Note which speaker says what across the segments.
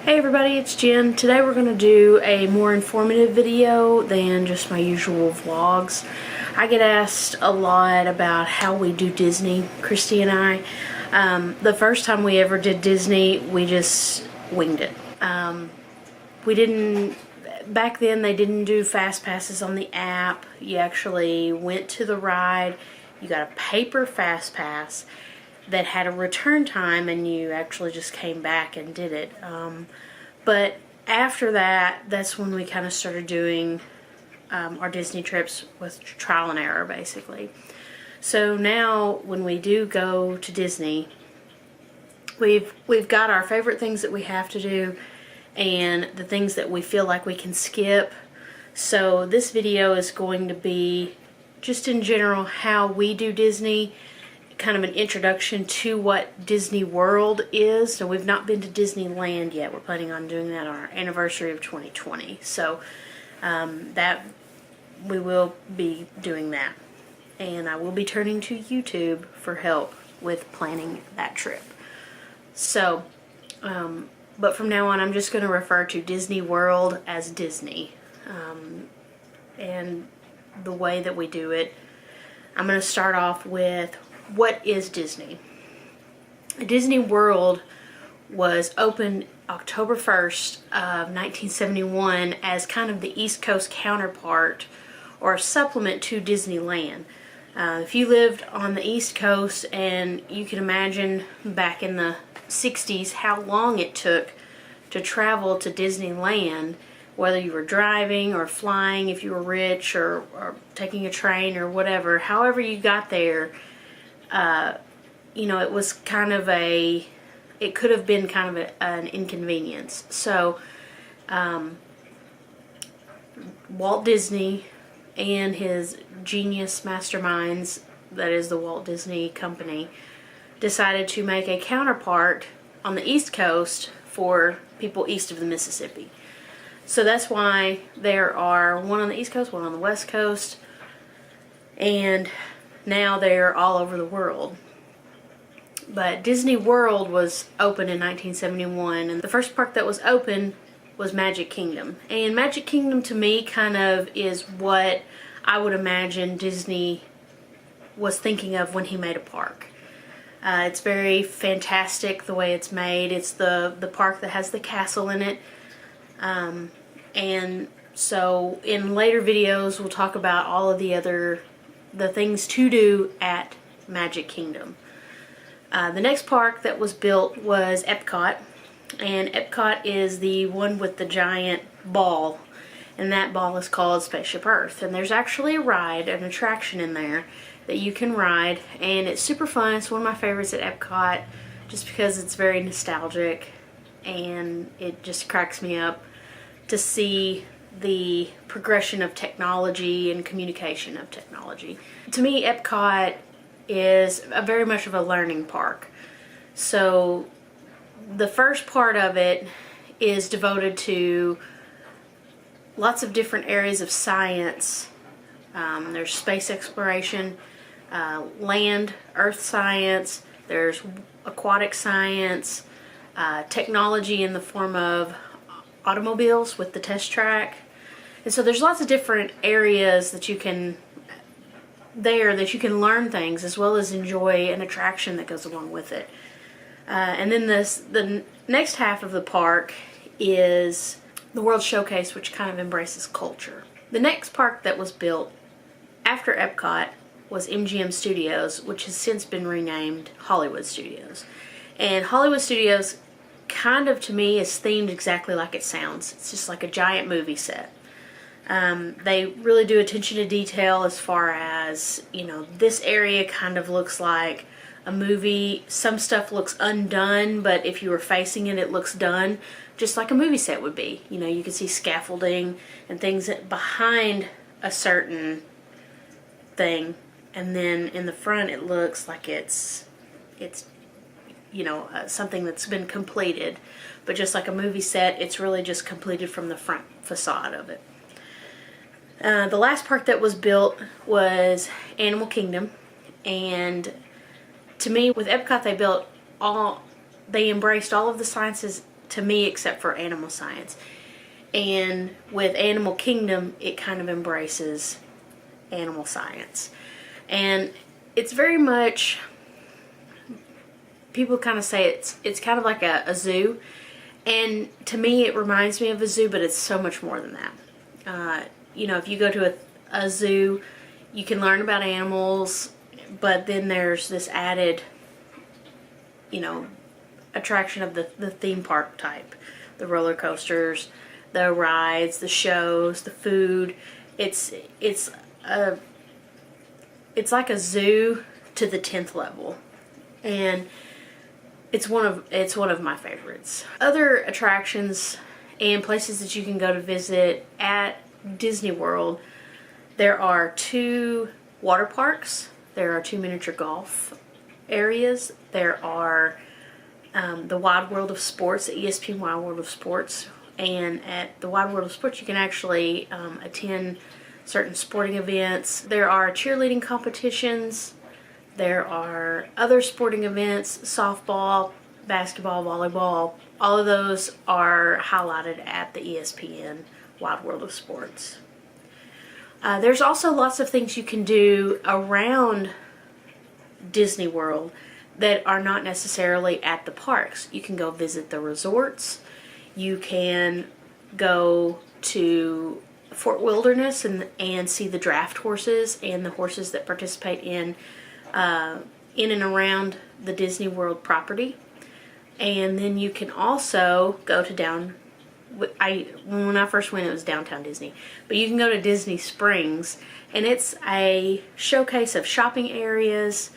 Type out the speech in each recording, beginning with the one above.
Speaker 1: Hey everybody, it's Jen. Today we're going to do a more informative video than just my usual vlogs. I get asked a lot about how we do Disney, Christy and I. The first time we ever did Disney, we just winged it. Back then they didn't do fast passes on the app. You actually went to the ride, you got a paper fast pass that had a return time, and you actually just came back and did it. But after that, that's when we kind of started doing our Disney trips with trial and error, basically. So now when we do go to Disney, we've got our favorite things that we have to do and the things that we feel like we can skip. So this video is going to be just in general how we do Disney, kind of an introduction to what Disney World is. So we've not been to Disneyland yet. We're planning on doing that on our anniversary of 2020. So that we will be doing that. And I will be turning to YouTube for help with planning that trip. So, but from now on, I'm just going to refer to Disney World as Disney. And the way that we do it, I'm going to start off with what is Disney. Disney World was opened October 1st of 1971 as kind of the East Coast counterpart or supplement to Disneyland. If you lived on the East Coast, and you can imagine back in the 60s how long it took to travel to Disneyland, whether you were driving or flying if you were rich, or taking a train or whatever, however you got there, you know, it was kind of it could have been kind of an inconvenience. So Walt Disney and his genius masterminds, that is the Walt Disney Company, decided to make a counterpart on the East Coast for people east of the Mississippi. So that's why there are one on the East Coast, one on the West Coast, and now they're all over the world. But Disney World was opened in 1971, and the first park that was open was Magic Kingdom. And Magic Kingdom to me kind of is what I would imagine Disney was thinking of when he made a park. It's very fantastic the way it's made. It's the park that has the castle in it. And so in later videos we'll talk about all of the things to do at Magic Kingdom. The next park that was built was Epcot, and Epcot is the one with the giant ball, and that ball is called Spaceship Earth. And there's actually a ride, an attraction in there that you can ride, and it's super fun. It's one of my favorites at Epcot just because it's very nostalgic, and it just cracks me up to see the progression of technology and communication of technology. To me, Epcot is very much of a learning park. So the first part of it is devoted to lots of different areas of science. There's space exploration, land, earth science, there's aquatic science, technology in the form of automobiles with the test track. And so there's lots of different areas that you can learn things as well as enjoy an attraction that goes along with it. And then the next half of the park is the World Showcase, which kind of embraces culture. The next park that was built after Epcot was MGM Studios, which has since been renamed Hollywood Studios. And Hollywood Studios kind of, to me, is themed exactly like it sounds. It's just like a giant movie set. They really do attention to detail as far as, you know, this area kind of looks like a movie. Some stuff looks undone, but if you were facing it, it looks done, just like a movie set would be. You know, you can see scaffolding and things behind a certain thing, and then in the front it looks like it's you know, something that's been completed. But just like a movie set, it's really just completed from the front facade of it. The last park that was built was Animal Kingdom, and to me, with Epcot, they embraced all of the sciences to me, except for Animal Science. And with Animal Kingdom, it kind of embraces Animal Science. And it's very much, people kind of say it's kind of like a zoo. And to me, it reminds me of a zoo, but it's so much more than that. You know, if you go to a zoo, you can learn about animals, but then there's this added, you know, attraction of the theme park type. The roller coasters, the rides, the shows, the food. It's like a zoo to the 10th level. And it's one of my favorites. Other attractions and places that you can go to visit at Disney World, there are 2 water parks, there are 2 miniature golf areas, there are the Wide World of Sports, the ESPN Wide World of Sports, and at the Wide World of Sports you can actually attend certain sporting events. There are cheerleading competitions, there are other sporting events, softball, basketball, volleyball. All of those are highlighted at the ESPN Wide World of Sports. There's also lots of things you can do around Disney World that are not necessarily at the parks. You can go visit the resorts. You can go to Fort Wilderness and see the draft horses and the horses that participate in and around the Disney World property. And then you can also go to when I first went, it was Downtown Disney, but you can go to Disney Springs, and it's a showcase of shopping areas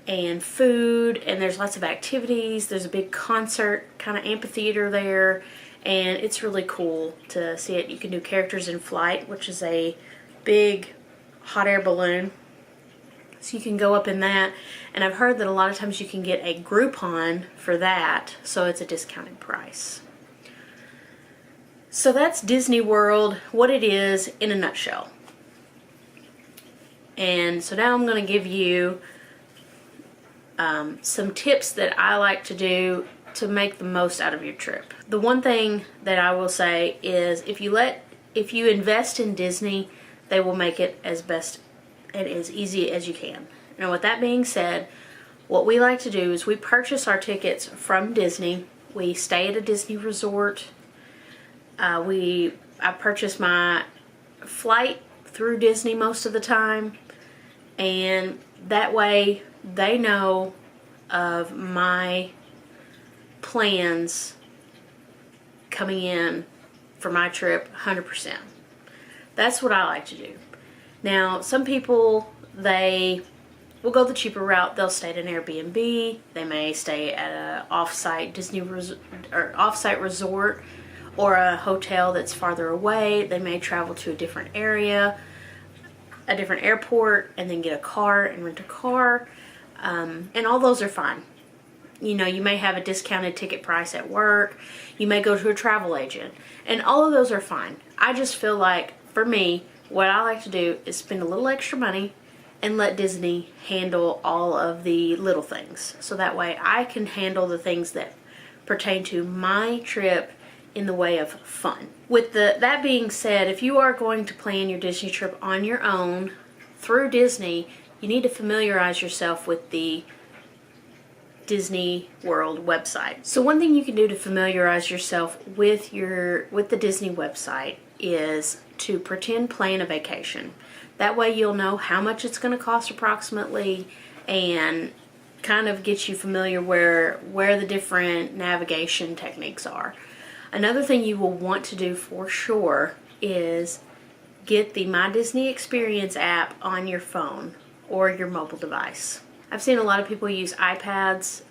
Speaker 1: and food, and there's lots of activities. There's a big concert kind of amphitheater there, and it's really cool to see it. You can do Characters in Flight, which is a big hot air balloon. So you can go up in that, and I've heard that a lot of times you can get a Groupon for that, so it's a discounted price. So that's Disney World, what it is in a nutshell. And so now I'm going to give you some tips that I like to do to make the most out of your trip. The one thing that I will say is if you invest in Disney, they will make it as best and as easy as you can. Now with that being said, what we like to do is we purchase our tickets from Disney. We stay at a Disney resort. I purchase my flight through Disney most of the time, and that way they know of my plans coming in for my trip 100%. That's what I like to do. Now, some people, they will go the cheaper route. They'll stay at an Airbnb. They may stay at an off-site off-site resort or a hotel that's farther away. They may travel to a different area, a different airport, and then get a car and rent a car. And all those are fine. You know, you may have a discounted ticket price at work. You may go to a travel agent. And all of those are fine. I just feel like, for me, what I like to do is spend a little extra money and let Disney handle all of the little things. So that way I can handle the things that pertain to my trip in the way of fun. With that being said, if you are going to plan your Disney trip on your own through Disney, you need to familiarize yourself with the Disney World website. So one thing you can do to familiarize yourself with the Disney website is to pretend plan a vacation. That way you'll know how much it's going to cost approximately and kind of get you familiar where the different navigation techniques are. Another thing you will want to do for sure is get the My Disney Experience app on your phone or your mobile device. I've seen a lot of people use iPads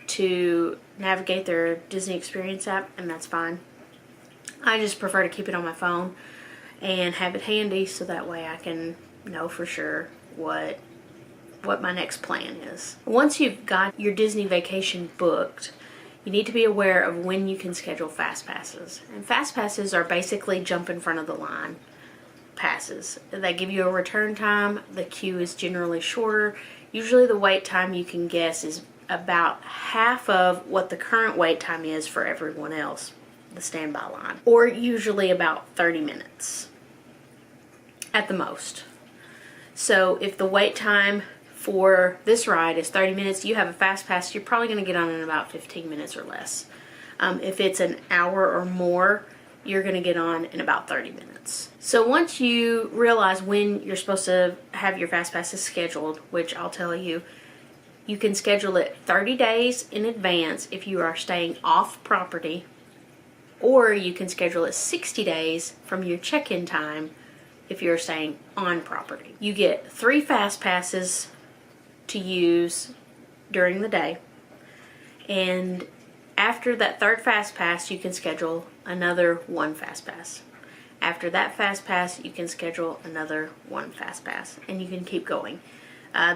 Speaker 1: to navigate their Disney Experience app, and that's fine. I just prefer to keep it on my phone and have it handy so that way I can know for sure what my next plan is. Once you've got your Disney vacation booked, you need to be aware of when you can schedule fast passes. And fast passes are basically jump in front of the line passes. They give you a return time. The queue is generally shorter. Usually the wait time you can guess is about half of what the current wait time is for everyone else, the standby line, or usually about 30 minutes at the most. So if the wait time for this ride is 30 minutes, you have a fast pass, you're probably going to get on in about 15 minutes or less. If it's an hour or more, you're going to get on in about 30 minutes. So once you realize when you're supposed to have your fast passes scheduled, which I'll tell you, you can schedule it 30 days in advance if you are staying off property, or you can schedule it 60 days from your check-in time if you're staying on property. You get 3 fast passes to use during the day, and after that 3rd fast pass you can schedule another 1 fast pass. After that fast pass you can schedule another 1 fast pass, and you can keep going.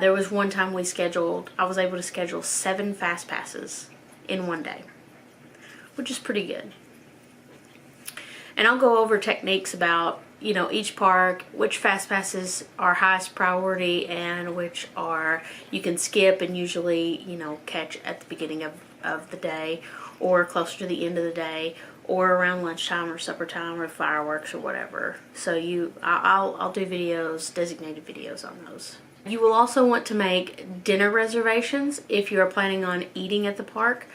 Speaker 1: There was one time I was able to schedule 7 fast passes in one day, which is pretty good. And I'll go over techniques about, you know, each park, which fast passes are highest priority and which are you can skip and usually, you know, catch at the beginning of the day or closer to the end of the day or around lunchtime or supper time or fireworks or whatever. So I'll do videos, designated videos on those. You will also want to make dinner reservations if you are planning on eating at the park.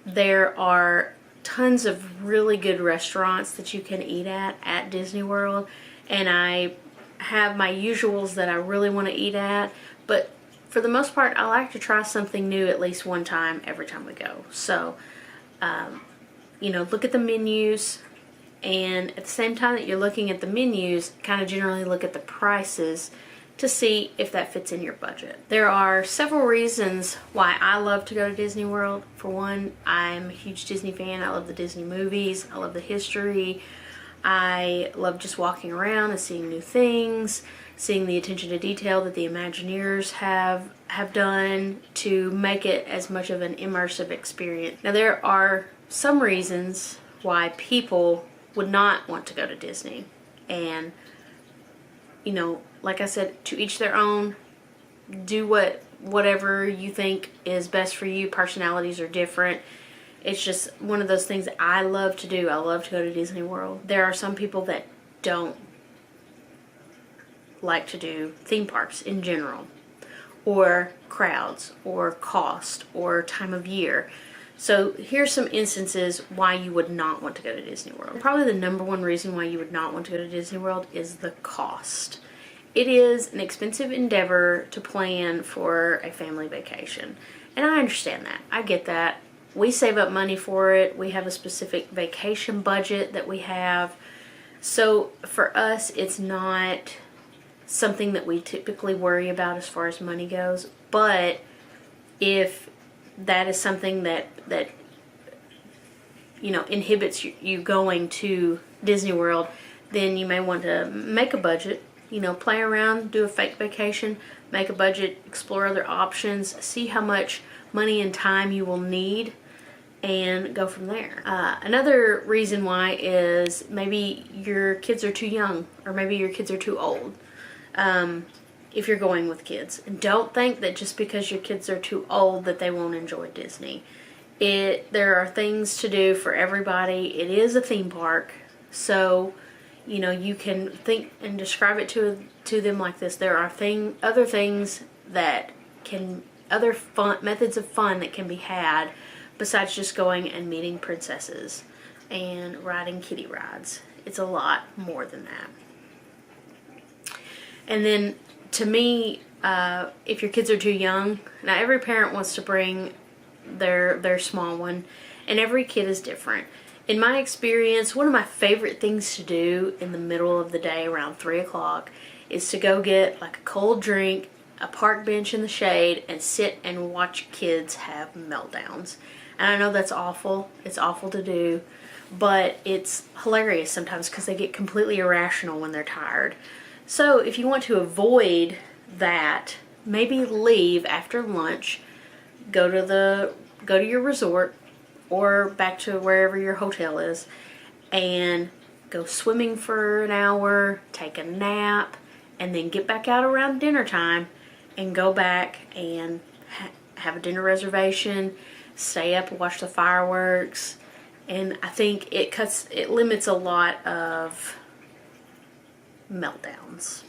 Speaker 1: There are tons of really good restaurants that you can eat at Disney World, and I have my usuals that I really want to eat at, but for the most part I like to try something new at least one time every time we go. So you know, look at the menus, and at the same time that you're looking at the menus, kind of generally look at the prices to see if that fits in your budget. There are several reasons why I love to go to Disney World. For one, I'm a huge Disney fan. I love the Disney movies. I love the history. I love just walking around and seeing new things, seeing the attention to detail that the Imagineers have done to make it as much of an immersive experience. Now, there are some reasons why people would not want to go to Disney, and you know, like I said, to each their own. Do whatever you think is best for you. Personalities are different. It's just one of those things that I love to do. I love to go to Disney World. There are some people that don't like to do theme parks in general, or crowds, or cost, or time of year. So here's some instances why you would not want to go to Disney World. Probably the number one reason why you would not want to go to Disney World is the cost. It is an expensive endeavor to plan for a family vacation. And I understand that. I get that. We save up money for it. We have a specific vacation budget that we have. So for us, it's not something that we typically worry about as far as money goes. But if that is something that you know, inhibits you going to Disney World, then you may want to make a budget, you know, play around, do a fake vacation, make a budget, explore other options, see how much money and time you will need, and go from there. Another reason why is maybe your kids are too young, or maybe your kids are too old. If you're going with kids, and don't think that just because your kids are too old that they won't enjoy Disney. There are things to do for everybody. It is a theme park, so you know, you can think and describe it to them like this. There are other things that other fun methods of fun that can be had besides just going and meeting princesses and riding kiddie rides. It's a lot more than that. And then, to me, if your kids are too young, now every parent wants to bring their small one, and every kid is different. In my experience, one of my favorite things to do in the middle of the day around 3 o'clock is to go get like a cold drink, a park bench in the shade, and sit and watch kids have meltdowns. And I know that's awful. It's awful to do, but it's hilarious sometimes because they get completely irrational when they're tired. So if you want to avoid that, maybe leave after lunch, go to your resort or back to wherever your hotel is, and go swimming for an hour, take a nap, and then get back out around dinner time and go back and have a dinner reservation, stay up and watch the fireworks, and I think it limits a lot of meltdowns.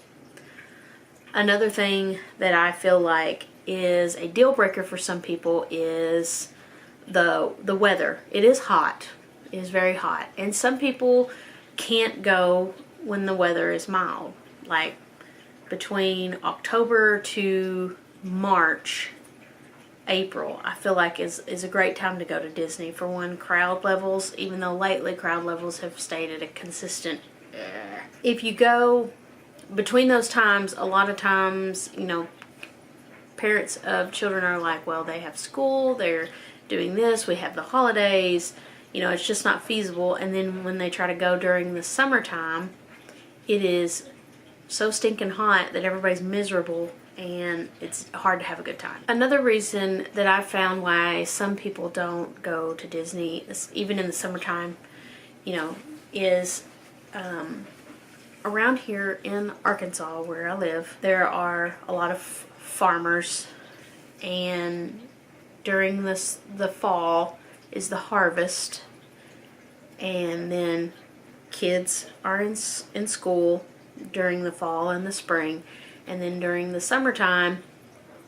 Speaker 1: Another thing that I feel like is a deal breaker for some people is the weather. It is hot. It is very hot. And some people can't go when the weather is mild. Like between October to March, April, I feel like is a great time to go to Disney. For one, crowd levels, even though lately crowd levels have stayed at a consistent. If you go between those times, a lot of times, you know, parents of children are like, well, they have school, they're doing this, we have the holidays, you know, it's just not feasible. And then when they try to go during the summertime, it is so stinking hot that everybody's miserable and it's hard to have a good time. Another reason that I've found why some people don't go to Disney, even in the summertime, you know, is around here in Arkansas where I live, there are a lot of farmers, and during the fall is the harvest, and then kids are in school during the fall and the spring, and then during the summertime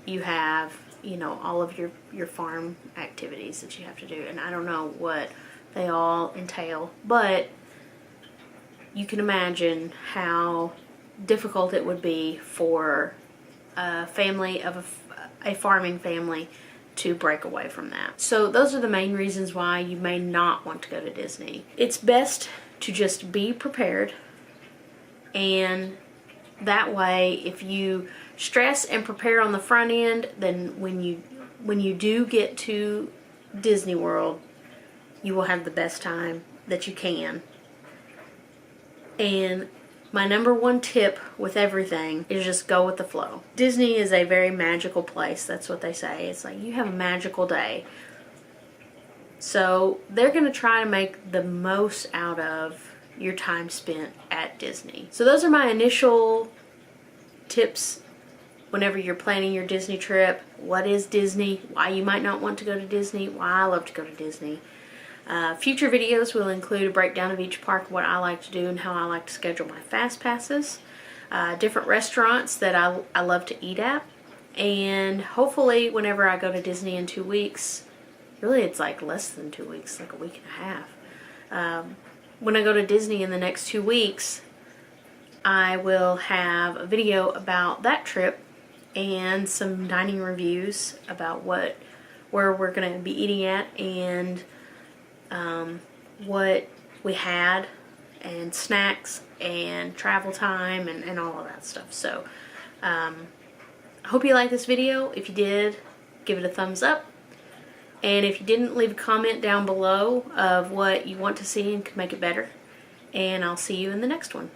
Speaker 1: you have, you know, all of your farm activities that you have to do, and I don't know what they all entail, but you can imagine how difficult it would be for a family of a farming family to break away from that. So those are the main reasons why you may not want to go to Disney. It's best to just be prepared, and that way if you stress and prepare on the front end, then when you do get to Disney World, you will have the best time that you can. And my number one tip with everything is just go with the flow. Disney is a very magical place. That's what they say. It's like you have a magical day. So they're going to try to make the most out of your time spent at Disney. So those are my initial tips whenever you're planning your Disney trip. What is Disney? Why you might not want to go to Disney? Why I love to go to Disney. Future videos will include a breakdown of each park, what I like to do and how I like to schedule my fast passes, different restaurants that I love to eat at, and hopefully whenever I go to Disney in 2 weeks, really it's like less than 2 weeks, like a week and a half, when I go to Disney in the next 2 weeks, I will have a video about that trip and some dining reviews about where we're going to be eating at, and what we had, and snacks and travel time and all of that stuff. So I hope you liked this video. If you did, give it a thumbs up, and if you didn't, leave a comment down below of what you want to see and could make it better, and I'll see you in the next one.